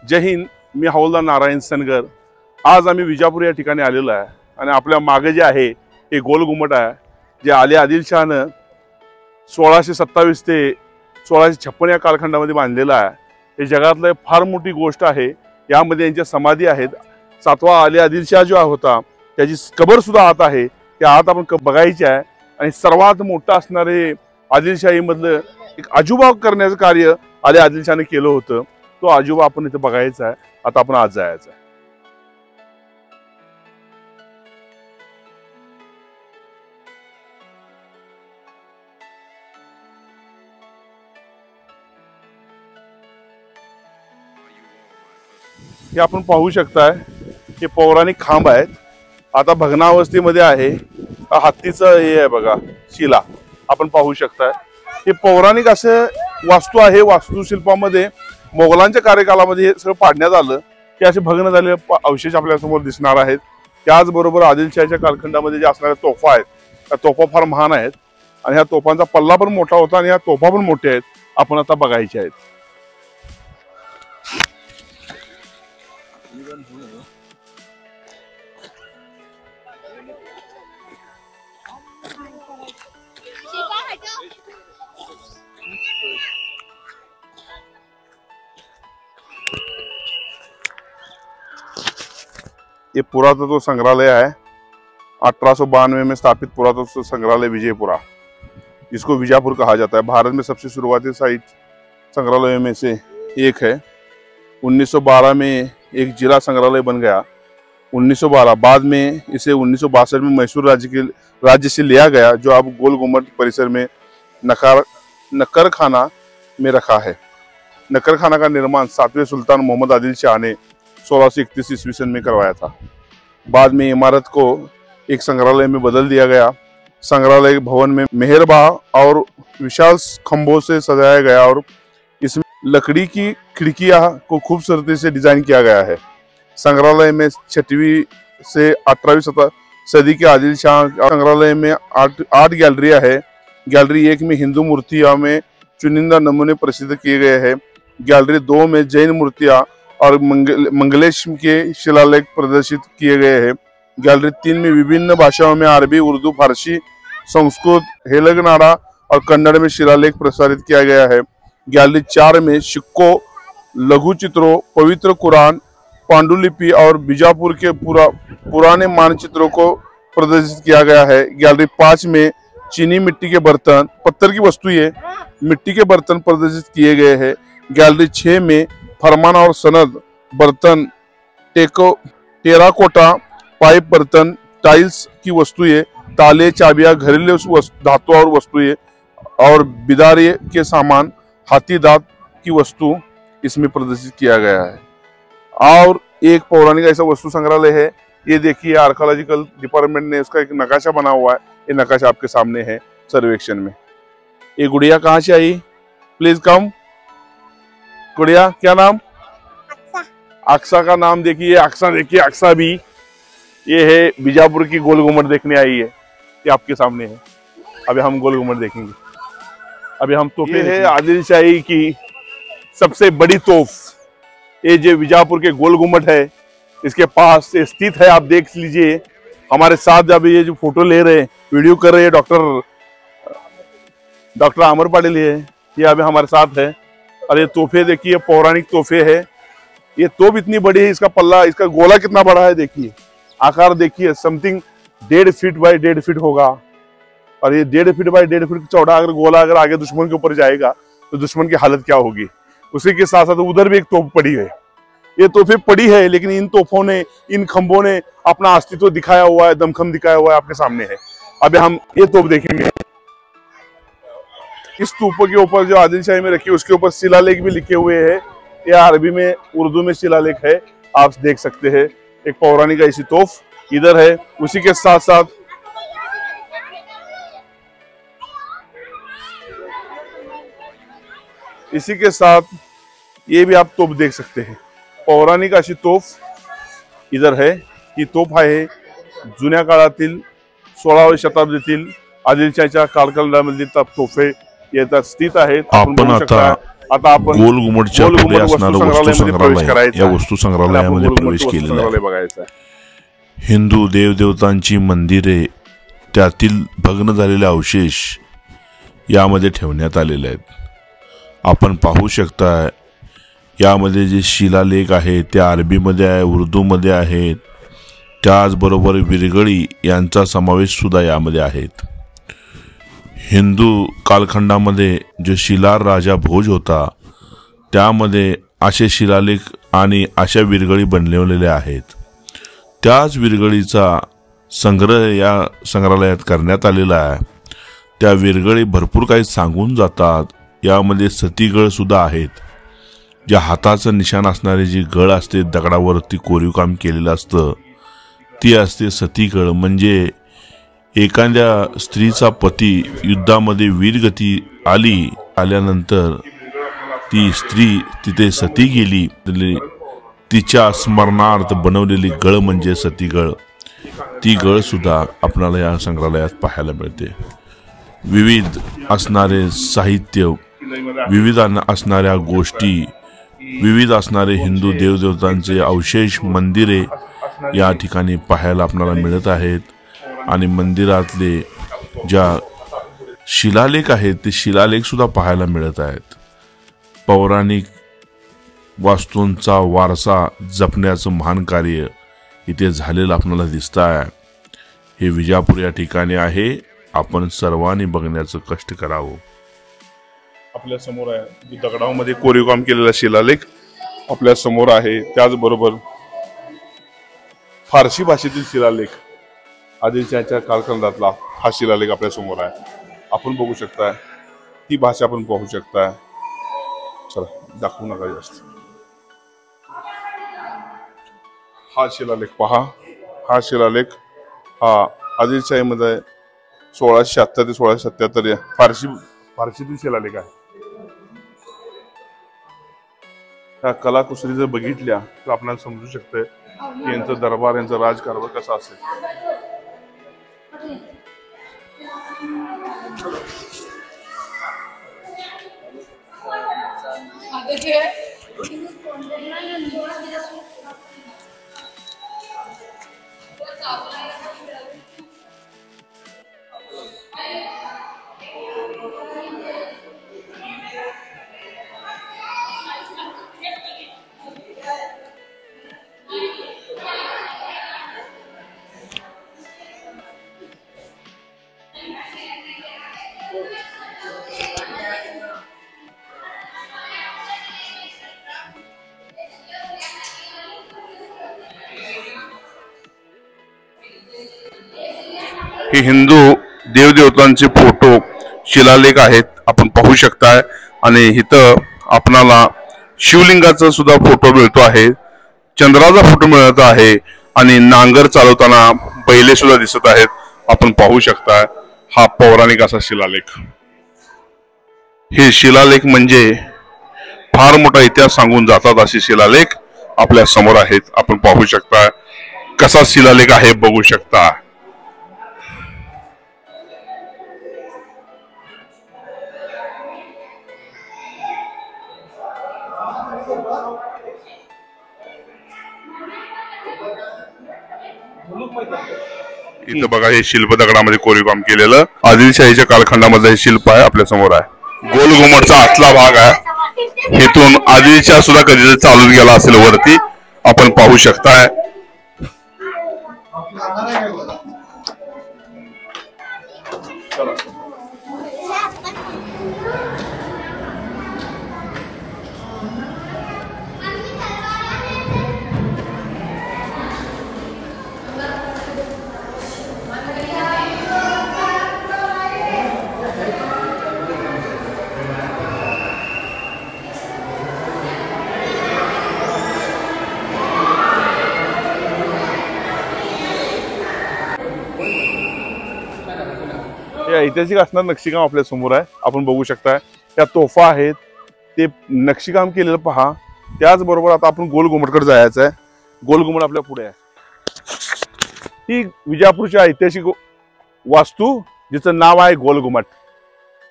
जय हिंद, मी हवालदार नारायण सनगर। आज आम्ही विजापूर या ठिकाणी आलेलो आहे आणि आपल्या मागे जे आहे हे गोल घुमट आहे, जे आली आदिलशहानं 1627 ते 1656 या कालखंडामध्ये बांधलेलं आहे। हे जगातलं फार मोठी गोष्ट आहे। यामध्ये यांच्या समाधी आहेत। 7वा आली आदिलशाह जो होता त्याची कबर सुद्धा आत आहे। त्या आत आपण बघायची आहे आणि सर्वात मोठा असणारे आदिलशाही मधलं एक आजोबा करण्याचं कार्य आली आदिलशाहने केलं होतं। तो आजोबा आपण इथे बघायचा आहे। आता आपण आज जायचं आहे। हे आपण पाहू शकताय, हे पौराणिक खांब आहेत। आता भग्नावस्थेमध्ये आहे। हत्तीचं हे आहे बघा, शिला आपण पाहू शकताय। हे पौराणिक असं वास्तू आहे। वास्तुशिल्पामध्ये मोगलांच्या कार्यकालामध्ये हे सगळं पाडण्यात आलं। हे असे भग्न झालेले अवशेष आपल्या समोर दिसणार आहेत। त्याचबरोबर आदिलशाहीच्या कालखंडामध्ये जे असणाऱ्या तोफा आहेत, त्या तोफा फार महान आहेत आणि ह्या तोफांचा पल्ला पण मोठा होता आणि ह्या तोफा पण मोठ्या आहेत। आपण आता बघायच्या आहेत। ये पुरातत्व संग्रहालय है। 1892 में स्थापित पुरातत्व संग्रहालय विजयपुरा, जिसको विजापुर कहा जाता है, भारत में सबसे शुरुआती साइट संग्रहालयों में से एक है। 1912 में एक जिला संग्रहालय बन गया। 1912 बाद में इसे 1962 में मैसूर राज्य से लिया गया, जो अब गोल घुमट परिसर में नक्करखाना में रखा है। नक्करखाना का निर्माण 7वें सुल्तान मोहम्मद आदिल शाह ने 1631 ईस्वी सन में करवाया था। बाद में इमारत को एक संग्रहालय में बदल दिया गया। संग्रहालय भवन में मेहरबान और विशाल खंभों से सजाया गया और इसमें लकड़ी की खिड़कियां को खूबसूरती से डिजाइन किया गया है। संग्रहालय में 6वीं से 18वीं सदी के आदिल शाह संग्रहालय में 8 गैलरियां है। गैलरी 1 में हिंदू मूर्तियां में चुनिंदा नमूने प्रसिद्ध किए गए हैं। गैलरी 2 में जैन मूर्तियां और मंगलेश के शिलालेख प्रदर्शित किए गए हैं। गैलरी 3 में विभिन्न भाषाओं में अरबी, उर्दू, फारसी, संस्कृत, तेलंगाना और कन्नड़ में शिलालेख प्रसारित किया गया है। गैलरी 4 में सिक्कों, लघु चित्रों, पवित्र कुरान, पांडुलिपि और बीजापुर के पुराने मानचित्रों को प्रदर्शित किया गया है। गैलरी 5 में चीनी मिट्टी के बर्तन, पत्थर की वस्तुएं, मिट्टी के बर्तन प्रदर्शित किए गए हैं। गैलरी 6 में फरमान और सनद, बर्तन, टेराकोटा, पाइप बर्तन, टाइल्स की वस्तुएं, ताले, चाबियां, घरेलू धातु और वस्तुएं और बिदारी के सामान, हाथी दांत की वस्तु इसमें प्रदर्शित किया गया है। और एक पौराणिक ऐसा वस्तु संग्रहालय है। ये देखिए, आर्कियोलॉजिकल डिपार्टमेंट ने उसका एक नक्शा बना हुआ है। ये नक्शा आपके सामने है सर्वेक्षण में। ये गुड़िया कहाँ से आई? Please come. गुड़िया, क्या नाम? अक्सा का नाम देखिए। अक्सा देखिए, अक्सा भी ये है बीजापुर की गोल घुमट देखने आई है। ये आपके सामने है। अभी हम गोल घुमट देखेंगे। अभी हम तोफे है आदिलशाही की सबसे बड़ी तोफ। ये जो बीजापुर के गोल घुमट है, इसके पास स्थित है। आप देख लीजिए। हमारे साथ अभी ये जो फोटो ले रहे हैं, वीडियो कर रहे हैं, डॉक्टर अमर पाटिल है। ये अभी हमारे साथ है। और ये तोहफे देखिए, पौराणिक तोहफे है। ये तोप इतनी बड़ी है, इसका पल्ला, इसका गोला कितना बड़ा है देखिए। आकार देखिए, समथिंग 1.5 फीट बाय 1.5 फीट होगा। और ये 1.5 फीट बाय 1.5 फीट चौड़ा अगर गोला अगर आगे दुश्मन के ऊपर जाएगा तो दुश्मन की हालत क्या होगी। उसी के साथ साथ उधर भी एक तोप पड़ी है। ये तोहफे पड़ी है, लेकिन इन तोपों ने, इन खंभों ने अपना अस्तित्व दिखाया हुआ है, दमखम दिखाया हुआ है। आपके सामने है। अभी हम ये तोप देखेंगे। इस तोपों के ऊपर जो आदिलशाही में रखी है, उसके ऊपर शिलालेख भी लिखे हुए हैं। यह अरबी में, उर्दू में शिलालेख है। आप देख सकते हैं। एक पौराणिक ऐसी तोफ इधर है। उसी के साथ साथ ये भी आप तोप देख सकते हैं। पौराणिक अशी तोफ इधर है। ही तोफ आहे जुन्या काळातील 16व्या शताब्दीतील आदिलशाहीच्या कालखंडामधील तोफे येतात स्थित आहेत। आपण आता आता आपण गोल घुमटच्या पुढे असणारं वस्तू संग्रहालय, या वस्तू संग्रहालयामध्ये प्रवेश केलेला आहे. बघायचा हिंदू देवदेवतांची मंदिरे, त्यातील भग्न झालेले अवशेष यामध्ये ठेवण्यात आलेले आहेत. आपण पाहू शकता यामध्ये जे शिलालेख आहेत ते अरबीमध्ये आहे, उर्दूमध्ये आहेत. त्याचबरोबर विरगळी यांचा समावेश सुद्धा यामध्ये आहेत. हिंदू कालखंडामध्ये जो शिलार राजा भोज होता त्यामध्ये असे शिलालेख आणि अशा विरगळी बनवलेल्या आहेत. त्याच विरगळीचा संग्रह या संग्रहालयात करण्यात आलेला आहे. त्या विरगळी भरपूर काही सांगून जातात. यामध्ये सतीगळ सुद्धा आहेत. ज्या हाताचं निशाण असणारी जी गळ असते, दगडावरती कोरीव काम केलेलं असतं, ती असते सतीगळ. म्हणजे एखाद्या स्त्रीचा पती युद्धामध्ये वीरगती आल्यानंतर ती स्त्री तिथे सती गेली, तिच्या स्मरणार्थ बनवलेली गळ म्हणजे सतीगळ. ती गळ सुद्धा आपल्याला या संग्रहालयात पाहायला मिळते. विविध असणारे साहित्य, विविध असणाऱ्या गोष्टी, विविध असणारे हिंदू देवदेवतांचे अवशेष, मंदिरे या ठिकाणी पाहायला आपल्याला मिळत आहेत. आणि मंदिरातले ज्या शिलालेख आहेत ते शिलालेख सुद्धा पाहायला मिळत आहेत. पौराणिक वास्तूंचा वारसा जपण्याचं महान कार्य इथे झालेलं आपल्याला दिसत आहे. हे विजापूर या ठिकाणी आहे. आपण सर्वांनी बघण्याचं कष्ट करावं. आपल्या समोर आहे जो दगडामध्ये कोरीव काम केलेला शिलालेख आपल्या समोर आहे. त्याचबरोबर फारसी भाषेतील शिलालेख, आदिलशाहीच्या कालखंडातला हा शिलालेख आपल्या समोर आहे. आपण बघू शकताय ती भाषा आपण पाहू शकताय. चला दाखवू नका जास्त. हा शिलालेख पहा. हा शिलालेख हा आदिलशाहीमध्ये 1676 ते 1677 फारसीतील शिलालेख आहे. ह्या कलाकुसरी जर बघितल्या तर आपल्याला समजू शकते की यांचा दरबार, यांचा राजकारभार कसा असेल. हे हिंदू देवदेवतांचे फोटो शिलालेख आहेत, आपण पाहू शकताय. आणि इथं आपणाला शिवलिंगाचा सुद्धा फोटो मिळतो आहे, चंद्राचा फोटो मिळत आहे आणि नांगर चालवताना बैले सुद्धा दिसत आहेत. आपण पाहू शकताय हा पौराणिक असा शिलालेख. हे शिलालेख म्हणजे फार मोठा इतिहास सांगून जातात असे शिलालेख आपल्या समोर आहेत. आपण पाहू शकता कसा शिलालेख आहे, बघू शकता. इथं बघा हे शिल्प दगडामध्ये कोरीव काम केलेलं आदिलशाहीच्या कालखंडामध्ये हे शिल्प आहे आपल्या समोर आहे. गोल घुमटचा आतला भाग आहे. इथून आदिलशाह सुद्धा कधी चालून गेला असेल वरती, आपण पाहू शकताय. ऐतिहासिक असणार नक्षीकाम आपल्या समोर आहे, आपण बघू शकताय. त्या तोफा आहेत ते नक्षीकाम केलेलं पहा. त्याचबरोबर आता आपण गोल घुमटकडे जायचं आहे. गोल घुमट आपल्या पुढे आहे. ही विजापूरची ऐतिहासिक वास्तू जिचं नाव आहे गोल घुमट.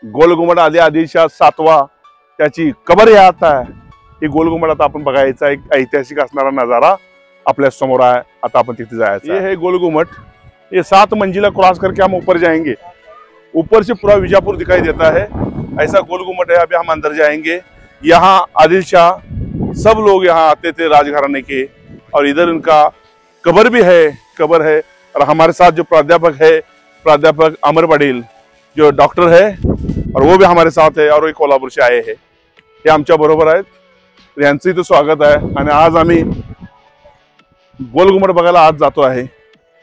गोल घुमट आदिलशाह 7वा त्याची कबर हे आता आहे. ही गोलघुमट आता आपण बघायचा एक ऐतिहासिक असणारा नजारा आपल्या समोर है. आता अपन तिथे जाएगा. ये है गोल गुम्मट. ये 7 मंजिला क्रॉस करके हम ऊपर जाएंगे. ऊपर से पूरा विजापुर दिखाई देता है. ऐसा गोल गुम्मट है. अभी हम अंदर जाएंगे. यहाँ आदिल शाह सब लोग यहाँ आते थे राजघराने के, और इधर इनका कबर भी है. कबर है. और हमारे साथ जो प्राध्यापक है, प्राध्यापक अमर पटेल जो डॉक्टर है, और वो भी हमारे साथ है, और वो कोल्हापूर से आए हैं. हे आमच्या बरोबर आहेत. यांचं इथं स्वागत आहे. आणि आज आम्ही गोलघुमट बघायला आज जातो आहे,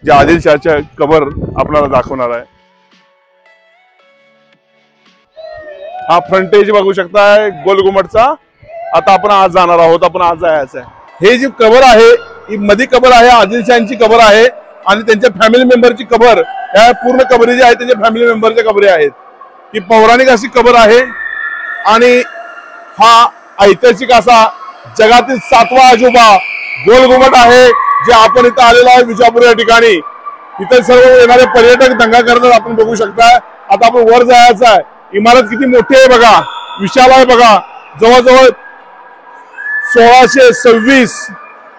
जे आदिल शाहच्या कबर आपल्याला दाखवणार आहे. हा फ्रंटेज बघू शकताय गोलघुमटचा. आता आपण आज जाणार आहोत. आपण आज जायचं आहे. हे जी कबर आहे ही मध्ये कबर आहे, आदिल शाहची कबर आहे, आणि त्यांच्या फॅमिली मेंबरची कबर. या पूर्ण कबरी जी आहे त्यांच्या फॅमिली मेंबरच्या कबरी आहेत. ही पौराणिक अशी कबर आहे. आणि हा ऐतिहासिक असा जगातील 7वा अजूबा गोलघुमट आहे, जे आपण इथं आलेलो आहे विजापूर या ठिकाणी. इथे सर्व येणारे पर्यटक दंगा करतात आपण बघू शकता. आता आपण वर जायचं आहे. इमारत किती मोठी आहे बघा, विशाल आहे बघा. जवळजवळ 1626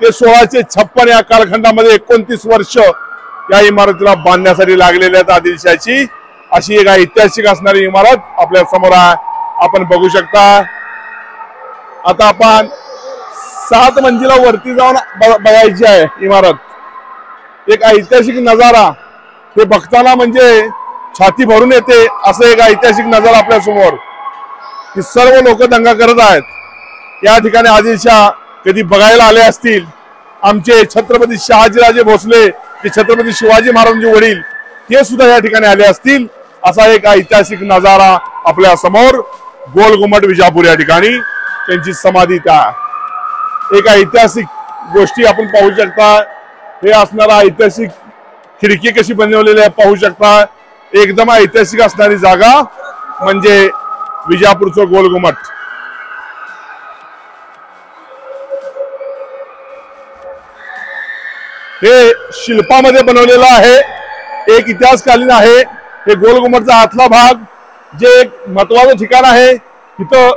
ते 1656 या कालखंडामध्ये 29 वर्ष या इमारतीला बांधण्यासाठी लागलेले आहेत आदिलशाची. अशी एक ऐतिहासिक असणारी इमारत आपल्या समोर आहे, आपण बघू शकता. आता आपण 7 मंजिला वरती जाऊन बघायची आहे इमारत. एक ऐतिहासिक नजारा हे बघताना म्हणजे छाती भरून येते, असं एक ऐतिहासिक नजारा आपल्या समोर. की सर्व लोक दंगा करत आहेत. या ठिकाणी आदिलशाह कधी बघायला आले असतील. आमचे छत्रपती शहाजीराजे भोसले, ते छत्रपती शिवाजी महाराजांचे वडील, ते सुद्धा या ठिकाणी आले असतील. असा एक ऐतिहासिक नजारा आपल्या समोर गोलघुमट विजापूर या ठिकाणी त्यांची समाधी. त्या एक ऐतिहासिक गोष्टी आपण पाहू शकता. हे असणारा ऐतिहासिक खिडकी कशी बनवलेली आहे पाहू शकता. एकदम ऐतिहासिक असणारी जागा म्हणजे विजापूरचं गोलघुमट. हे शिल्पामध्ये बनवलेलं आहे, एक इतिहासकालीन आहे. हे गोलघुमटचा आतला भाग, जे एक महत्वाचं ठिकाण आहे. तिथं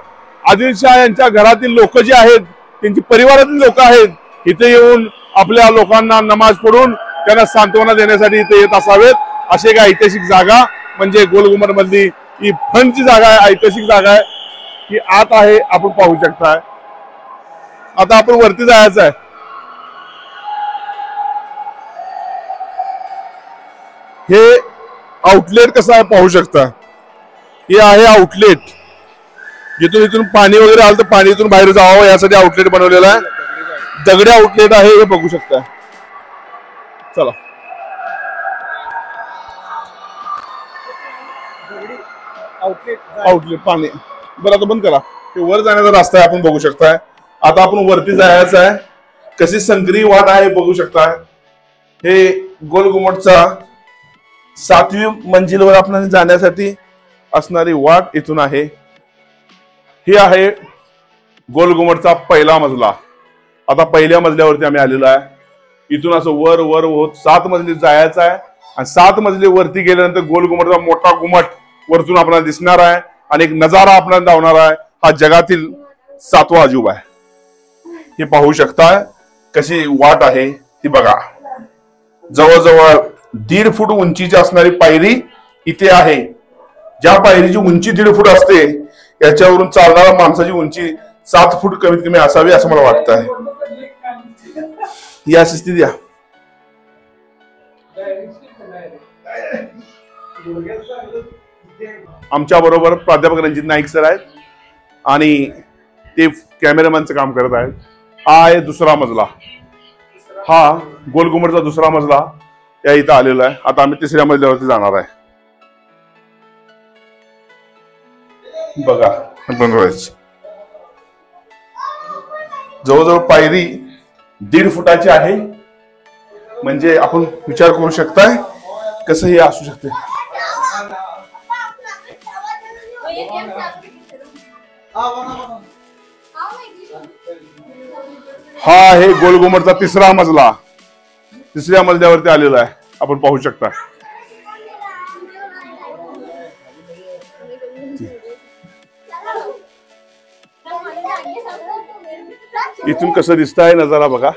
आदिलशाह यांच्या घरातील लोक जे आहेत, त्यांची परिवारातील लोक आहेत, इथे येऊन आपल्या लोकांना नमाज पढून त्यांना सांत्वना देण्यासाठी इथे येत असावेत. अशी एक ऐतिहासिक जागा म्हणजे गोलघुमट मधली ही फ्रंटची जागा आहे, ऐतिहासिक जागा आहे. ही आत आहे, आपण पाहू शकता. आता आपण वरती जायचं आहे. हे आउटलेट कसं आहे पाहू शकता. हे आहे आउटलेट, जिथून इथून पाणी वगैरे आलं तर पाणी इथून बाहेर जावं यासाठी आउटलेट बनवलेलं आहे. दगडी आउटलेट आहे, हे बघू शकता. चला आउटलेट पाणी. बरं आता बंद करा. हे वर जाण्याचा रस्ता आहे, आपण बघू शकताय. आता आपण वरती जायचं आहे. कशी संकरी वाट आहे बघू शकताय. हे गोलघुमटचा 7वी मंजिलवर आपल्याला जाण्यासाठी असणारी वाट इथून आहे. ही आहे गोलघुमटचा पहिला मजला. आता पहिल्या मजल्यावरती आम्ही आलेलो आहे. इथून असं वर वर होत 7 मजली जायचं आहे. आणि 7 मजली वरती गेल्यानंतर गोलघुमटचा मोठा घुमट वरतून आपल्याला दिसणार आहे, आणि एक नजारा आपल्याला दावणार आहे. हा जगातील 7वा अजूबा आहे. हे पाहू शकता कशी वाट आहे ती बघा. जवळजवळ 1.5 फूट उंचीची असणारी पायरी इथे आहे. ज्या पायरीची उंची 1.5 फूट असते, याच्यावरून चालणाऱ्या माणसाची उंची 7 फूट कमीत कमी असावी असं मला वाटतं आहे. या स्थिती द्या. आमच्या बरोबर प्राध्यापक रणजित नाईक सर आहेत, आणि ते कॅमेरामॅनचं काम करत आहेत. हा आहे दुसरा मजला. हा गोलघुमटचा दुसरा मजला या इथं आलेला आहे. आता आम्ही 3ऱ्या मजल्यावरती जाणार आहे. बघा बनवायचं. जवळजवळ पायरी 1.5 फुटाची आहे. म्हणजे आपण विचार करू शकताय कसं हे असू शकते. हा आहे गोलघुमटचा 3रा मजला. 3ऱ्या मजल्यावरती आलेला आहे, आपण पाहू शकता. इथून कसं दिसतंय नजारा बघा,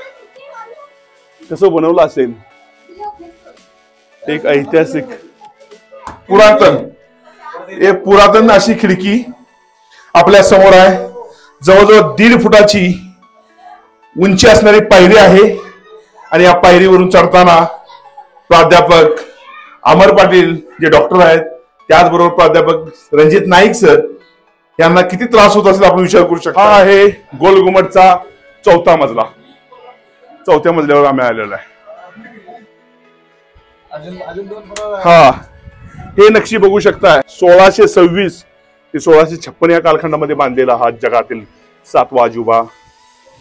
कसं बनवलं असेल. एक ऐतिहासिक पुरातन अशी खिडकी आपल्या समोर आहे. जवळजवळ 1.5 फुटाची उंची असणारी पायरी आहे आणि या पायरीवरून चढताना प्राध्यापक अमर पाटील जे डॉक्टर आहेत, त्याचबरोबर प्राध्यापक रणजित नाईक सर यांना किती त्रास होत असेल आपण विचार करू शकतो. हा आहे गोल घुमटचा 4था मजला. 4थ्या मजल्यावर आम्ही आलेलो आहे. हा, हे नक्षी बघू शकताय. 1626 ते 1656 या कालखंडामध्ये बांधलेला हा जगातील 7वा अजुबा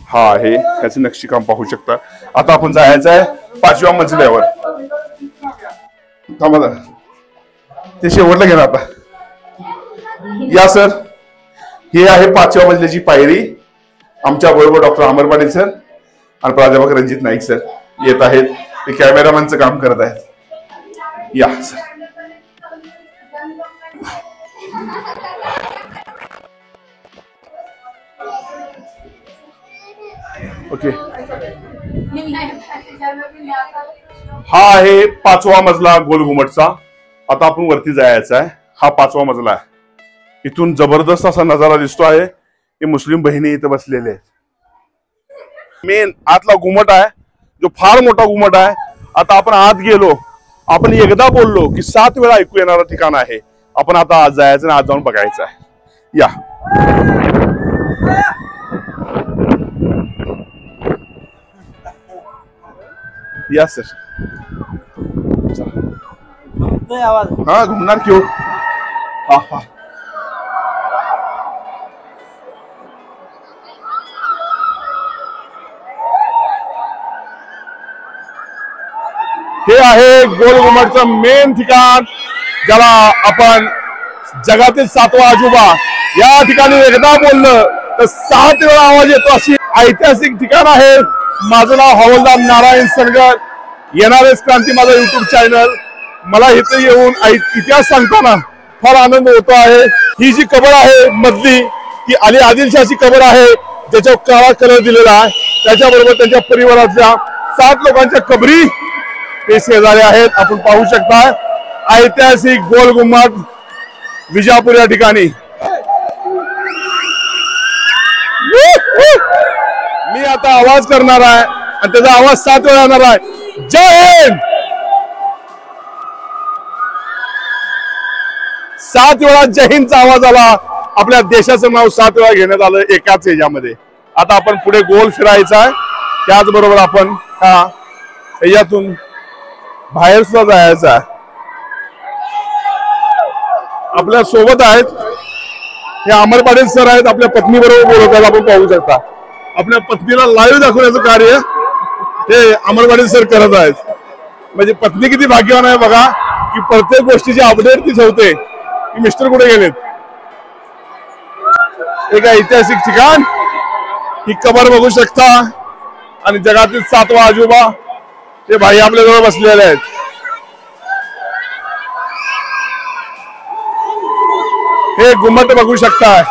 हा आहे. त्याचे नक्षीकाम पाहू शकता. आता आपण जायचं आहे 5व्या मजल्यावर. थांबा, ते शेवटला घेणार आता. या सर, हे आहे 5व्या मजल्याची पायरी. आमच्या बरोबर डॉक्टर अमर पाटील सर आणि प्राध्यापक रणजित नाईक सर येत आहेत. ते कॅमेरामॅनचं काम करत आहेत. या सर. ओके, हा आहे 5वा मजला गोल घुमटचा. आता आपण वरती जायचं आहे. हा 5वा मजला आहे. इथून जबरदस्त असा नजारा दिसतो आहे. हे मुस्लिम बहिणी इथं बसलेले आहेत. मेन आतला घुमट आहे, जो फार मोठा घुमट आहे. आता आपण आत गेलो, आपण एकदा बोललो की 7 वेळा ऐकू येणारं ठिकाण आहे. आपण आता आज जायचं आणि आज जाऊन बघायचं आहे. या या सर. हा, घुमणार क्यों. हा हा, हे आहे गोल घुमटचं मेन ठिकाण, ज्याला आपण जगातील 7वा अजुबा. या ठिकाणी एकदा बोललं तर 7 वेळा आवाज येतो, अशी ऐतिहासिक ठिकाण आहे. माझं नाव हवालदार नारायण सनगर. येणारेच क्रांती माझा युट्यूब चॅनल. मला इथे येऊन इतिहास सांगताना फार आनंद होतो आहे. ही जी कबर आहे मधली, ती अली आदिलशाहची कबर आहे, ज्याच्यावर काळा कलर दिलेला आहे. त्याच्याबरोबर त्यांच्या परिवारातल्या 7 लोकांच्या कबरी ते शेजारी आहेत. आपण पाहू शकता ऐतिहासिक गोल घुमट विजापूर या ठिकाणी. मी आता आवाज करणार आहे आणि त्याचा आवाज 7 वेळा येणार आहे. जय हिंद. 7 वेळा जय हिंदचा आवाज आला. आपल्या देशाचं नाव 7 वेळा घेण्यात आलं एकाच ह्याच्यामध्ये. आता आपण पुढे गोल फिरायचा आहे. त्याचबरोबर आपण यातून बाहेर सुद्धा जायचं आहे. आपल्या सोबत आहेत हे अमर पाटील सर आहेत. आपल्या पत्नी बरोबर बोलत आहेत. आपण पाहू शकता आपल्या पत्नीला लाईव्ह दाखवण्याचं कार्य हे अमर पाटील सर करत आहेत. म्हणजे पत्नी किती भाग्यवान आहे बघा, की प्रत्येक गोष्टीची अपडेट ती ठेवते की मिस्टर कुठे गेलेत. एक ऐतिहासिक ठिकाण, ही कबर बघू शकता आणि जगातील 7वा अजुबा ते भाई आपल्या जवळ बसलेले आहेत. हे घुमट बघू शकता.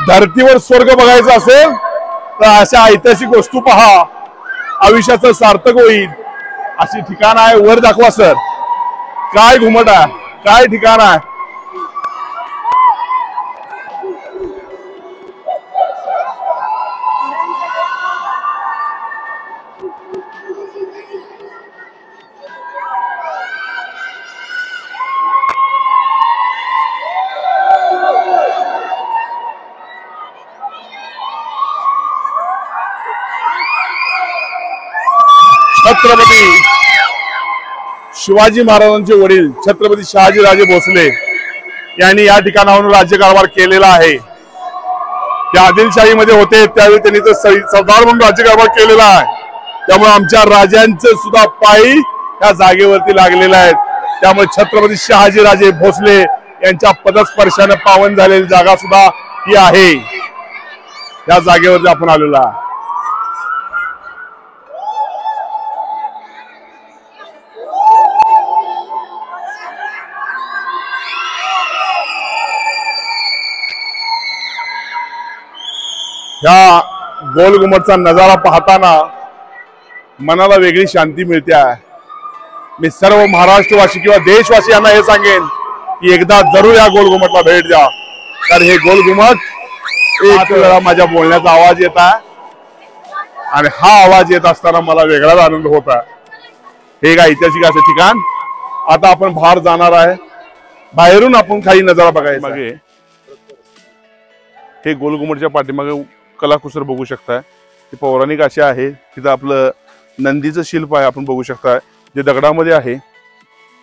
धरतीवर स्वर्ग बघायचा असेल तर अशा ऐतिहासिक वस्तू पहा, आयुष्याचं सार्थक होईल. अशी ठिकाण आहे. वर दाखवा सर, काय घुमट आहे, काय ठिकाण आहे. छत्रपती शिवाजी महाराजांचे वडील छत्रपती शहाजीराजे भोसले यांनी या ठिकाणाहून राज्यकारभार केलेला आहे. त्या आदिलशाहीमध्ये होते त्यावेळी त्यांनी तर सरदार म्हणून राज्यकारभार केलेला आहे. त्यामुळे आमच्या राजांचे सुद्धा पायी या जागेवरती लागलेले आहेत. त्यामुळे छत्रपती शहाजीराजे भोसले यांच्या पदस्पर्शाने पावन झालेली जागा सुद्धा ही आहे. या जागेवरती आपण आलेलो आहे. ह्या गोलघुमटचा नजारा पाहताना मनाला वेगळी शांती मिळते आहे। मी सर्व महाराष्ट्रवासी किंवा देशवासियांना हे सांगेन की एकदा जरूर या गोलघुमटला भेट द्या, कारण हे गोलघुमट एक वेळा माझ्या बोलण्याचा आवाज येत आहे आणि हा आवाज येत असताना मला वेगळाच आनंद होत आहे। हे एक ऐतिहासिक असं ठिकाण। आता आपण बाहेर जाणार आहे, बाहेरून आपण काही नजारा बघायचा। मागे हे गोलघुमटच्या पाठीमागे कलाकुसर बघू शकताय, ते पौराणिक असे आहे। तिथं आपलं नंदीचं शिल्प आहे, आपण बघू शकताय, जे दगडामध्ये आहे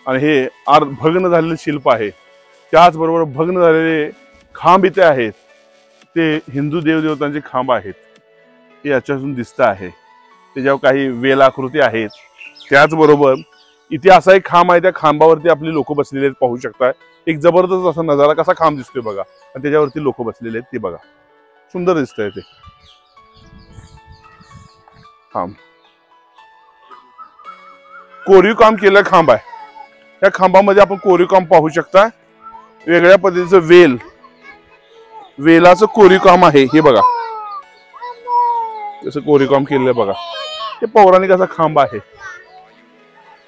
आणि हे भग्न झालेले शिल्प आहे। त्याचबरोबर भग्न झालेले खांब इथे आहेत, ते हिंदू देवदेवतांचे खांब आहेत, हे याच्यातून दिसत आहे। त्याच्यावर काही वेलाकृती आहेत। त्याचबरोबर इथे असा एक खांब आहे, त्या खांबावरती आपली लोक बसलेले आहेत, पाहू शकताय। एक जबरदस्त असा नजारा, कसा खांब दिसतोय बघा, आणि त्याच्यावरती लोक बसलेले आहेत, ते बघा, सुंदर दिसतंय ते खांब। कोरीव काम केलेलं खांब आहे। त्या खांबामध्ये आपण कोरीव काम पाहू शकता, वेगळ्या पद्धतीचं वेलाचं कोरीव काम आहे, हे बघा कसं कोरीव काम केलेलं बघा। हे पौराणिक असा खांब आहे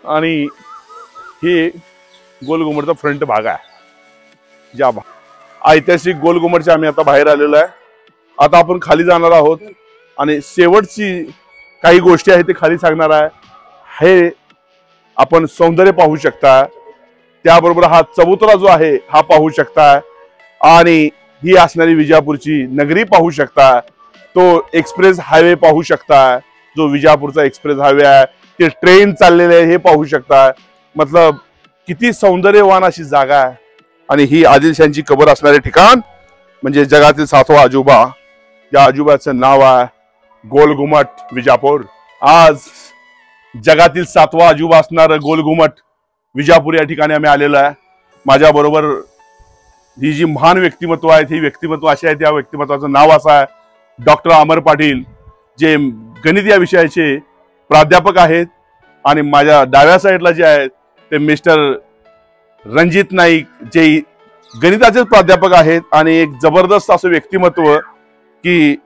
आणि हे गोलघुमटचा फ्रंट भाग आहे। ज्या ऐतिहासिक गोलघुमटच्या आम्ही आता बाहेर आलेलो आहे। आता आपण खाली जाणार आहोत आणि शेवटची काही गोष्टी आहेत ते खाली सांगणार आहे। हे आपण सौंदर्य पाहू शकता, त्याबरोबर हा चबुतरा जो आहे हा पाहू शकता आणि ही असणारी विजापूरची नगरी पाहू शकता। तो एक्सप्रेस हायवे पाहू शकता, जो विजापूरचा एक्सप्रेस हायवे आहे, ते ट्रेन चाललेले आहे हे पाहू शकता। मतलब किती सौंदर्यवान अशी जागा आहे। आणि ही आदिलशांची कबर असणारे ठिकाण म्हणजे जगातील 7वा अजूबा, या अजूबाचं नाव आहे गोलघुमट विजापूर। आज जगातील 7वा अजूबा असणारं गोलघुमट विजापूर या ठिकाणी आम्ही आलेलो आहे। माझ्या बरोबर ही जी महान व्यक्तिमत्व आहेत, ही व्यक्तिमत्व अशी आहेत, या व्यक्तिमत्वाचं नाव असं आहे डॉक्टर अमर पाटील, जे गणित या विषयाचे प्राध्यापक आहेत। आणि माझ्या डाव्या साईडला जे आहेत ते मिस्टर रणजित नाईक, जे गणिताचेच प्राध्यापक आहेत आणि एक जबरदस्त असं व्यक्तिमत्व की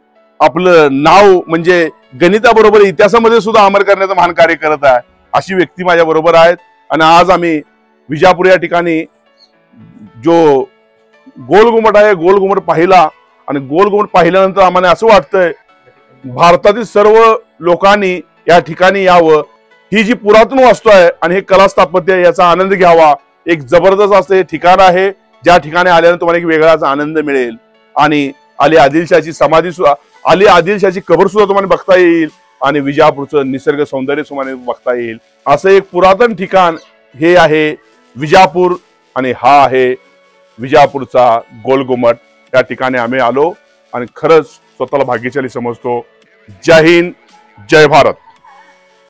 आपलं नाव म्हणजे गणिताबरोबर इतिहासामध्ये सुद्धा अमर करण्याचं महान कार्य करत आहे, अशी व्यक्ती माझ्या बरोबर आहेत। आणि आज आम्ही विजापूर या ठिकाणी जो गोलघुमट आहे, गोलघुमट पाहिला आणि गोलघुमट पाहिल्यानंतर आम्हाला असं वाटतंय भारतातील सर्व लोकांनी या ठिकाणी यावं। ही जी पुरातन वास्तू आहे आणि हे कला स्थापत्य याचा आनंद घ्यावा। एक जबरदस्त असं हे ठिकाण आहे, ज्या ठिकाणी आल्यानंतर तुम्हाला एक वेगळाच आनंद मिळेल आणि अली आदिलशाची समाधी सुद्धा, अली आदिलशाची कबर सुद्धा तुम्हाला बघता येईल आणि विजापूरचं निसर्ग सौंदर्य तुम्हाला बघता येईल। असं एक पुरातन ठिकाण हे आहे विजापूर आणि हा आहे विजापूरचा गोलघुमट। त्या ठिकाणी आम्ही आलो आणि खरंच स्वतःला भाग्यशाली समजतो। जय हिंद, जय भारत।